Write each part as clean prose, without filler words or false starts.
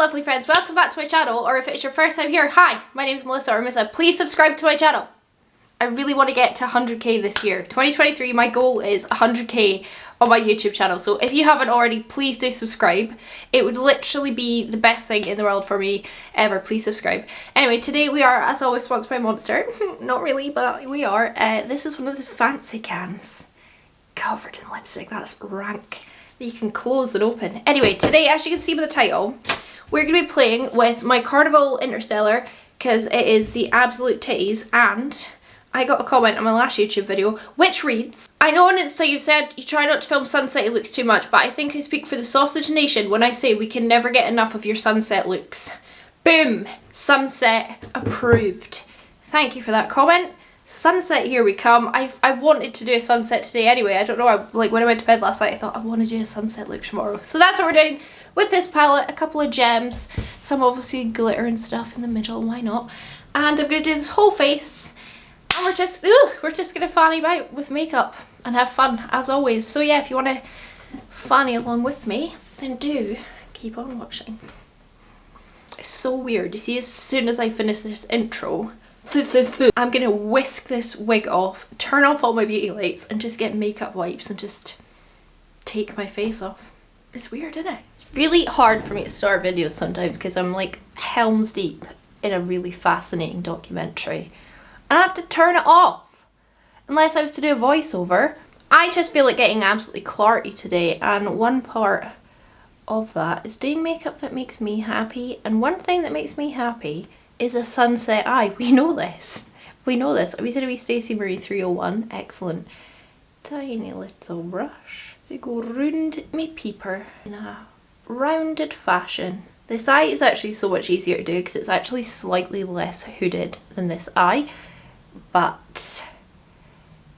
lovely friends, welcome back to my channel, or if it's your first time here, hi, my name is Melissa or Missa. Please subscribe to my channel. I really want to get to 100k this year. 2023, my goal is 100k on my YouTube channel, so if you haven't already, please do subscribe. It would literally be the best thing in the world for me ever. Please subscribe. Anyway, today we are, as always, sponsored by Monster. Not really, but we are. This is one of the fancy cans covered in lipstick. That's rank. You can close and open. Anyway, today, as you can see by the title, we're going to be playing with my Carnival Interstellar because it is the absolute titties, and I got a comment on my last YouTube video which reads, I know on Insta you said you try not to film sunset looks too much, but I think I speak for the Sausage Nation when I say we can never get enough of your sunset looks. Boom! Sunset approved. Thank you for that comment. Sunset, here we come. I wanted to do a sunset today anyway. I don't know, like when I went to bed last night I thought I want to do a sunset look tomorrow. So that's what we're doing with this palette. A couple of gems, some obviously glitter and stuff in the middle, why not? And I'm going to do this whole face, and we're just going to fanny about with makeup and have fun as always. So yeah, if you want to fanny along with me, then do keep on watching. It's so weird. You see, as soon as I finish this intro, I'm gonna whisk this wig off, turn off all my beauty lights, and just get makeup wipes and just take my face off. It's weird, isn't it? It's really hard for me to start videos sometimes because I'm like helms deep in a really fascinating documentary and I have to turn it off unless I was to do a voiceover. I just feel like getting absolutely clarty today, and one part of that is doing makeup that makes me happy, and one thing that makes me happy is a sunset eye. We know this. We know this. I was going to be Stacey Marie 301. Excellent. Tiny little brush to go round me peeper in a rounded fashion. This eye is actually so much easier to do because it's actually slightly less hooded than this eye, but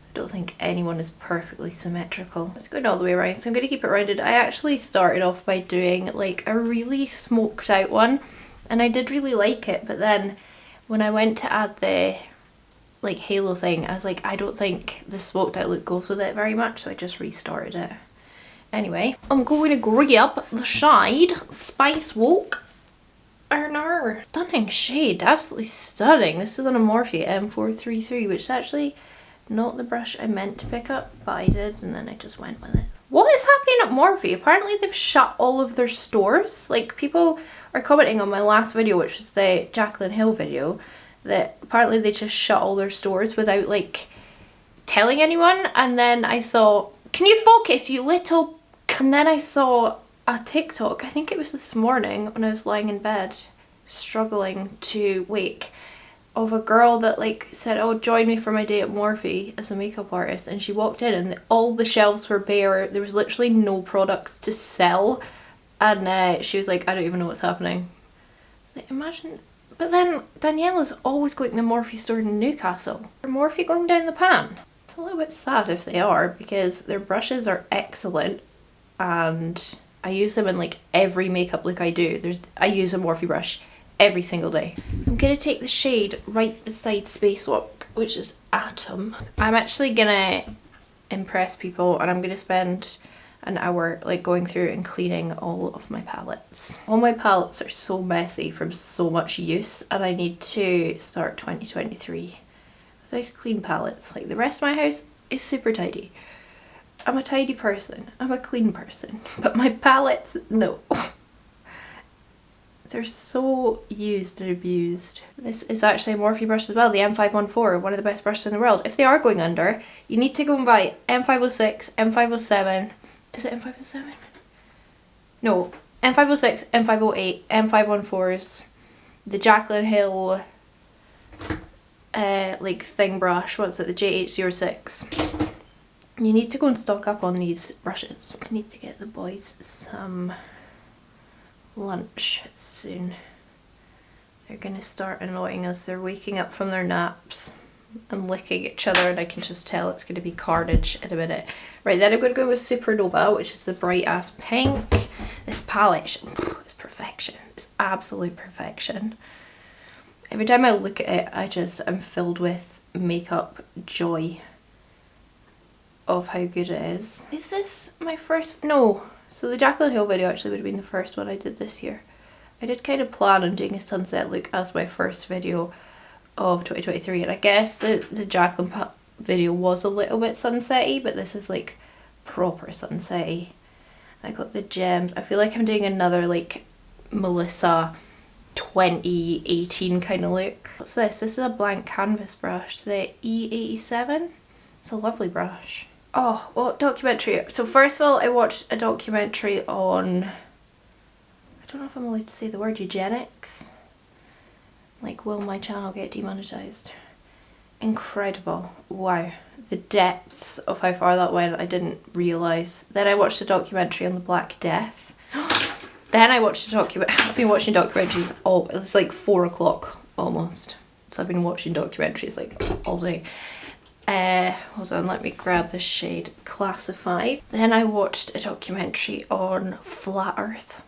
I don't think anyone is perfectly symmetrical. It's going all the way around, so I'm going to keep it rounded. I actually started off by doing like a really smoked out one, and I did really like it, but then when I went to add the like halo thing, I was like, I don't think the smoked out look goes with it very much, so I just restarted it. Anyway, I'm going to grab the shade Spice Walk. Stunning shade, absolutely stunning. This is on a Morphe M433, which is actually not the brush I meant to pick up, but I did, and then I just went with it. What is happening at Morphe? Apparently they've shut all of their stores. Like, people are commenting on my last video, which was the Jaclyn Hill video, that apparently they just shut all their stores without like telling anyone. And then I saw, can you focus, you little, and then I saw a TikTok, I think it was this morning when I was lying in bed struggling to wake, of a girl that like said, oh, join me for my day at Morphe as a makeup artist, and she walked in and all the shelves were bare. There was literally no products to sell, and she was like, I don't even know what's happening. Like, imagine. But then Daniela's always going to the Morphe store in Newcastle. Are Morphe going down the pan? It's a little bit sad if they are, because their brushes are excellent and I use them in like every makeup look I do. I use a Morphe brush every single day. I'm gonna take the shade right beside Spacewalk, which is Atom. I'm actually gonna impress people, and I'm gonna spend an hour like going through and cleaning all of my palettes. All my palettes are so messy from so much use, and I need to start 2023 with nice clean palettes. Like, the rest of my house is super tidy. I'm a tidy person, I'm a clean person, but my palettes, no. They're so used and abused. This is actually a Morphe brush as well, the M514, one of the best brushes in the world. If they are going under, you need to go and buy M506, M507, is it M507? No, M506, M508, M514s, the Jaclyn Hill like thing brush, what's it, the JH06. You need to go and stock up on these brushes. I need to get the boys some lunch soon. They're gonna start annoying us. They're waking up from their naps and licking each other, and I can just tell it's going to be carnage in a minute. Right, then I'm going to go with Supernova, which is the bright ass pink. This palette is perfection. It's absolute perfection. Every time I look at it, I'm filled with makeup joy of how good it is. Is this my first? No. So the Jaclyn Hill video actually would have been the first one I did this year. I did kind of plan on doing a sunset look as my first video of 2023, and I guess the Jacqueline video was a little bit sunset-y, but this is like proper sunset-y. I got the gems. I feel like I'm doing another like Melissa 2018 kind of look. What's this? This is a blank canvas brush, the E87. It's a lovely brush. Oh, what documentary? So first of all, I watched a documentary on, I don't know if I'm allowed to say the word, eugenics. Like, will my channel get demonetized? Incredible. Wow. The depths of how far that went, I didn't realise. Then I watched a documentary on the Black Death. Then I watched a I've been watching documentaries it's like 4 o'clock almost. So I've been watching documentaries like all day. Hold on, let me grab the shade Classified. Then I watched a documentary on Flat Earth.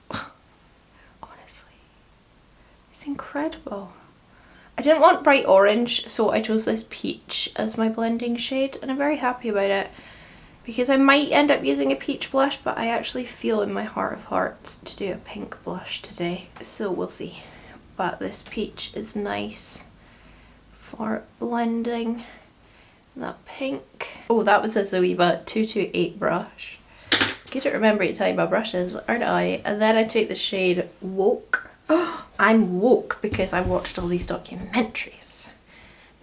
Honestly, it's incredible. I didn't want bright orange, so I chose this peach as my blending shade, and I'm very happy about it because I might end up using a peach blush, but I actually feel in my heart of hearts to do a pink blush today, so we'll see. But this peach is nice for blending that pink. Oh, that was a Zoeva 228 brush. Good at remembering to time my brushes, aren't I? And then I took the shade Woke. Oh, I'm woke because I watched all these documentaries.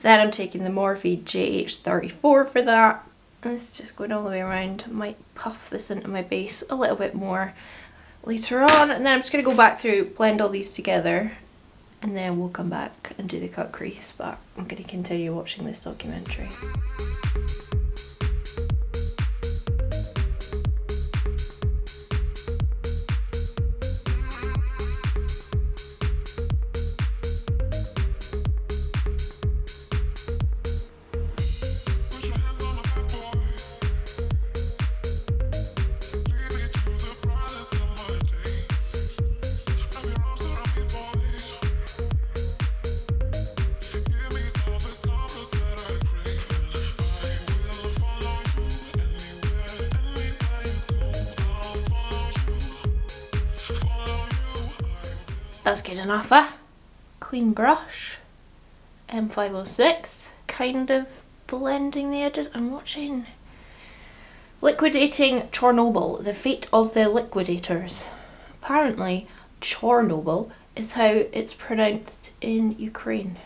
Then I'm taking the Morphe JH34 for that. And it's just going all the way around. I might puff this into my base a little bit more later on. And then I'm just going to go back through, blend all these together. And then we'll come back and do the cut crease. But I'm going to continue watching this documentary. That's good enough, Clean brush, M506, kind of blending the edges. I'm watching Liquidating Chernobyl, The Fate of the Liquidators. Apparently, Chernobyl is how it's pronounced in Ukraine.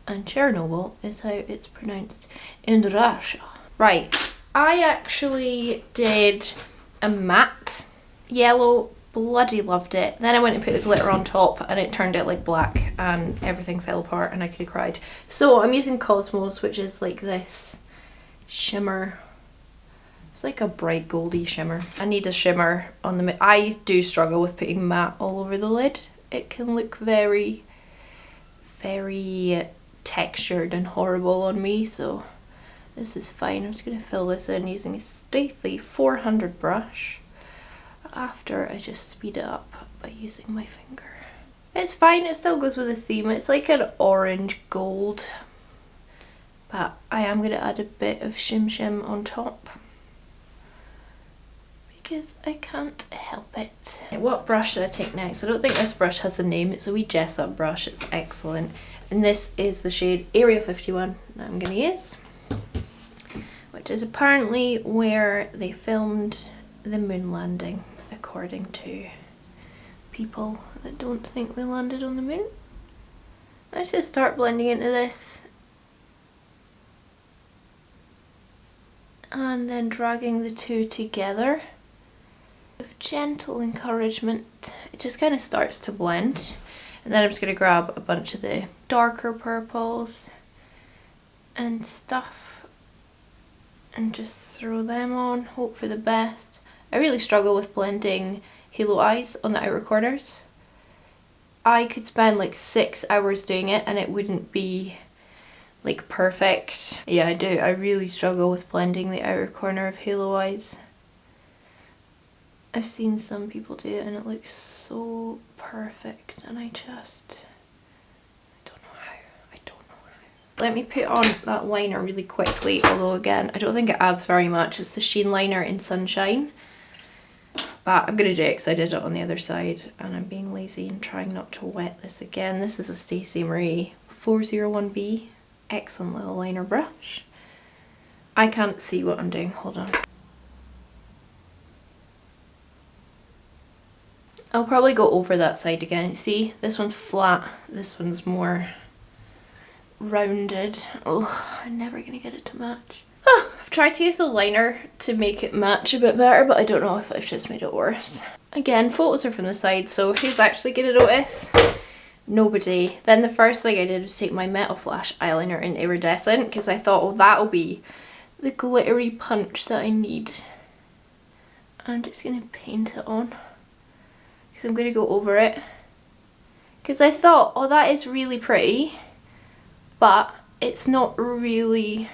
And Chernobyl is how it's pronounced in Russia. Right, I actually did a matte yellow. Bloody loved it. Then I went and put the glitter on top and it turned out like black and everything fell apart and I could have cried. So I'm using Cosmos, which is like this shimmer. It's like a bright goldy shimmer. I need a shimmer on the I do struggle with putting matte all over the lid. It can look very, very textured and horrible on me, so this is fine. I'm just going to fill this in using a Stately 400 brush. After I just speed it up by using my finger. It's fine, it still goes with the theme. It's like an orange gold, but I am going to add a bit of Shim Shim on top because I can't help it. What brush should I take next? I don't think this brush has a name. It's a wee Jessup brush. It's excellent, and this is the shade Area 51 that I'm going to use, which is apparently where they filmed the moon landing, according to people that don't think we landed on the moon. I should start blending into this and then dragging the two together with gentle encouragement. It just kind of starts to blend, and then I'm just going to grab a bunch of the darker purples and stuff and just throw them on, hope for the best. I really struggle with blending halo eyes on the outer corners. I could spend like 6 hours doing it and it wouldn't be like perfect. Yeah, I do. I really struggle with blending the outer corner of halo eyes. I've seen some people do it and it looks so perfect, and I don't know how. Let me put on that liner really quickly, although again, I don't think it adds very much. It's the Sheen liner in Sunshine. But I'm going to do it because I did it on the other side and I'm being lazy and trying not to wet this again. This is a Stacey Marie 401B. Excellent little liner brush. I can't see what I'm doing. Hold on. I'll probably go over that side again. See, this one's flat. This one's more rounded. Oh, I'm never going to get it to match. I've tried to use the liner to make it match a bit better, but I don't know if I've just made it worse. Again, photos are from the side, so who's actually going to notice? Nobody. Then the first thing I did was take my Metal Flash eyeliner in Iridescent because I thought, oh, that'll be the glittery punch that I need. I'm just going to paint it on because I'm going to go over it. Because I thought, oh, that is really pretty, but it's not really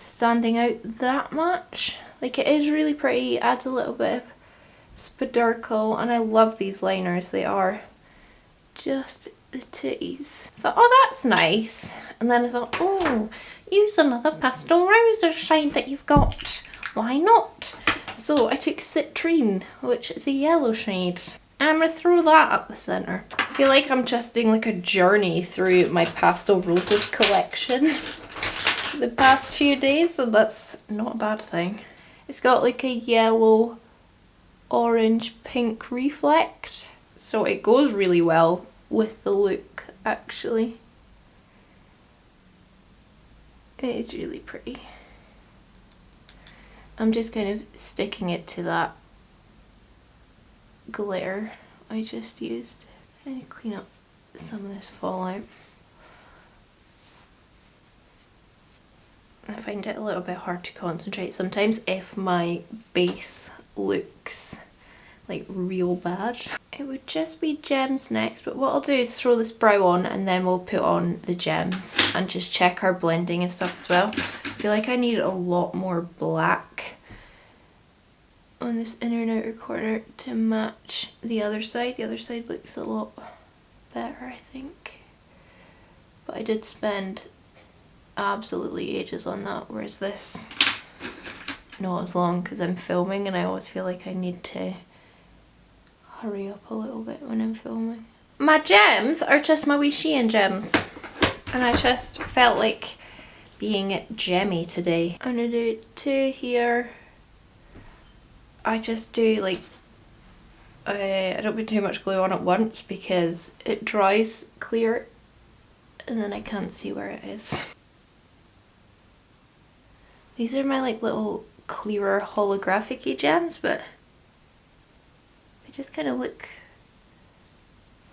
standing out that much. Like, it is really pretty, adds a little bit of sparkle, and I love these liners. They are just the titties. I thought, oh, that's nice. And then I thought, oh, use another pastel rose shade that you've got. Why not? So I took Citrine, which is a yellow shade. And I'm going to throw that up the centre. I feel like I'm just doing like a journey through my pastel roses collection the past few days, and that's not a bad thing. It's got like a yellow, orange, pink reflect, so it goes really well with the look actually. It is really pretty. I'm just kind of sticking it to that glitter I just used. I'm going to clean up some of this fallout. I find it a little bit hard to concentrate sometimes if my base looks like real bad. It would just be gems next, but what I'll do is throw this brow on and then we'll put on the gems and just check our blending and stuff as well. I feel like I need a lot more black on this inner and outer corner to match the other side. The other side looks a lot better, I think. But I did spend absolutely ages on that, whereas this not as long because I'm filming and I always feel like I need to hurry up a little bit when I'm filming. My gems are just my wee Shein gems and I just felt like being gemmy today. I'm gonna do 2 here. I just do like I don't put too much glue on at once because it dries clear and then I can't see where it is. These are my like little clearer holographic-y gems, but they just kind of look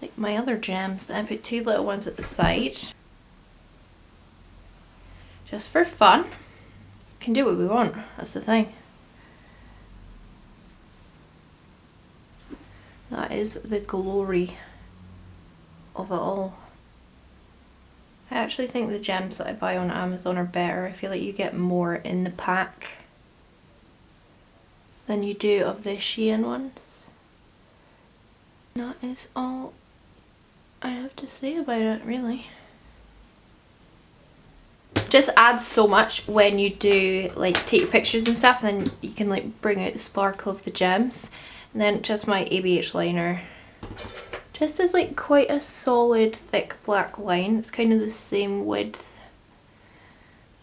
like my other gems. I put 2 little ones at the side. Just for fun. We can do what we want, that's the thing. That is the glory of it all. I actually think the gems that I buy on Amazon are better. I feel like you get more in the pack than you do of the Shein ones. That is all I have to say about it, really. Just adds so much when you do like take your pictures and stuff, and then you can like bring out the sparkle of the gems. And then just my ABH liner. Just as like quite a solid thick black line. It's kind of the same width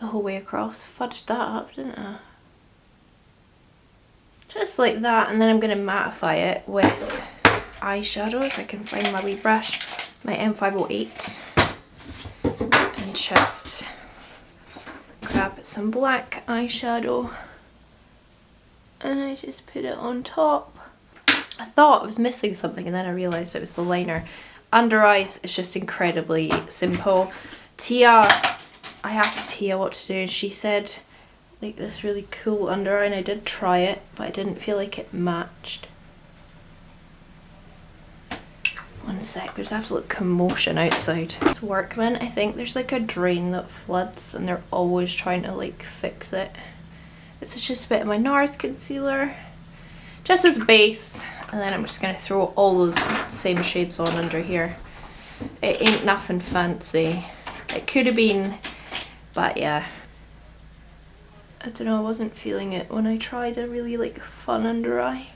the whole way across. Fudged that up, didn't I? Just like that, and then I'm going to mattify it with eyeshadow if I can find my wee brush. My M508. And just grab some black eyeshadow. And I just put it on top. I thought I was missing something and then I realised it was the liner. Under eyes is just incredibly simple. Tia, I asked Tia what to do and she said like this really cool under eye, and I did try it but I didn't feel like it matched. One sec, there's absolute commotion outside. It's Workman, I think there's like a drain that floods and they're always trying to like fix it. This is just a bit of my NARS concealer, just as base, and then I'm just going to throw all those same shades on under here. It ain't nothing fancy. It could have been, but yeah. I don't know, I wasn't feeling it when I tried a really like fun under eye.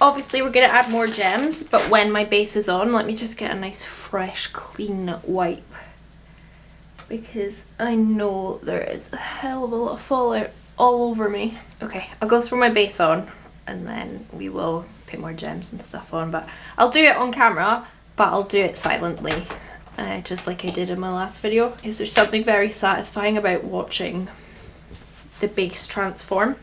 Obviously we're going to add more gems, but when my base is on, let me just get a nice fresh clean wipe, because I know there is a hell of a lot of fallout all over me. Okay, I'll go through my base on and then we will put more gems and stuff on, but I'll do it on camera, but I'll do it silently, just like I did in my last video, because there's something very satisfying about watching the base transform.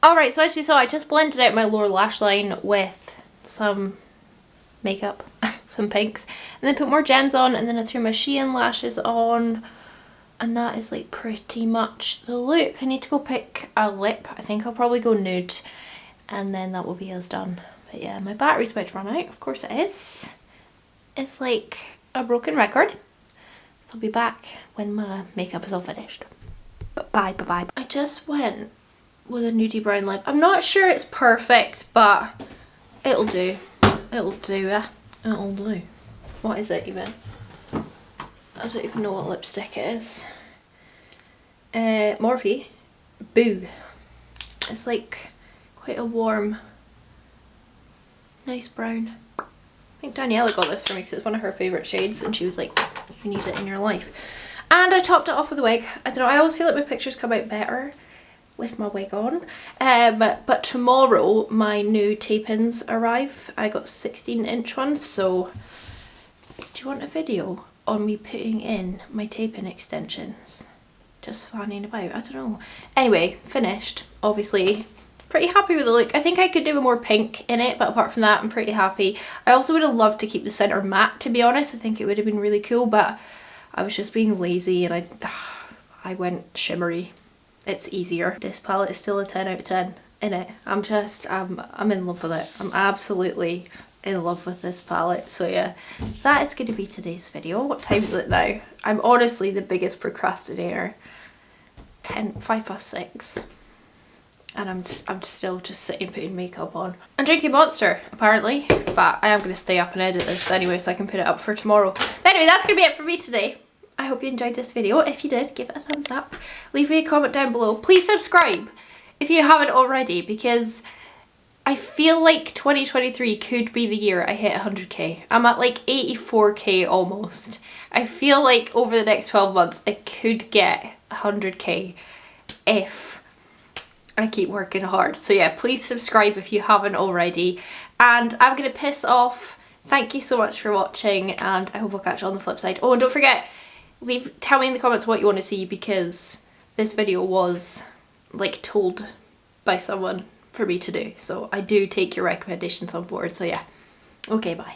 Alright, so as you saw, I just blended out my lower lash line with some makeup, some pinks, and then put more gems on, and then I threw my Shein lashes on, and that is like pretty much the look. I need to go pick a lip. I think I'll probably go nude, and then that will be us done. But yeah, my battery's about to run out. Of course it is. It's like a broken record. So I'll be back when my makeup is all finished. But bye, bye, bye. I just went with a nudie brown lip. I'm not sure it's perfect, but it'll do. It'll do. It'll do. What is it even? I don't even know what lipstick it is. Morphe. Boo. It's like quite a warm, nice brown. I think Daniela got this for me because it's one of her favourite shades, and she was like, you need it in your life. And I topped it off with a wig. I don't know, I always feel like my pictures come out better with my wig on. But tomorrow my new tape-ins arrive. I got 16-inch ones, so do you want a video on me putting in my tape-in extensions? Just fanning about, I don't know. Anyway, finished, obviously. Pretty happy with the look. I think I could do a more pink in it, but apart from that, I'm pretty happy. I also would have loved to keep the centre matte, to be honest. I think it would have been really cool, but I was just being lazy and I went shimmery. It's easier. This palette is still a 10 out of 10 in it. I'm in love with it. I'm absolutely in love with this palette. So yeah, that is going to be today's video. What time is it now? I'm honestly the biggest procrastinator. 6:05. And I'm still just sitting putting makeup on. I'm drinking Monster, apparently, but I am going to stay up and edit this anyway so I can put it up for tomorrow. But anyway, that's going to be it for me today. I hope you enjoyed this video. If you did, give it a thumbs up. Leave me a comment down below. Please subscribe if you haven't already, because I feel like 2023 could be the year I hit 100k. I'm at like 84k almost. I feel like over the next 12 months I could get 100k if I keep working hard. So yeah, please subscribe if you haven't already. And I'm gonna piss off. Thank you so much for watching, and I hope I'll catch you on the flip side. Oh, and don't forget, tell me in the comments what you want to see, because this video was like told by someone for me to do. So I do take your recommendations on board. So yeah. Okay, bye.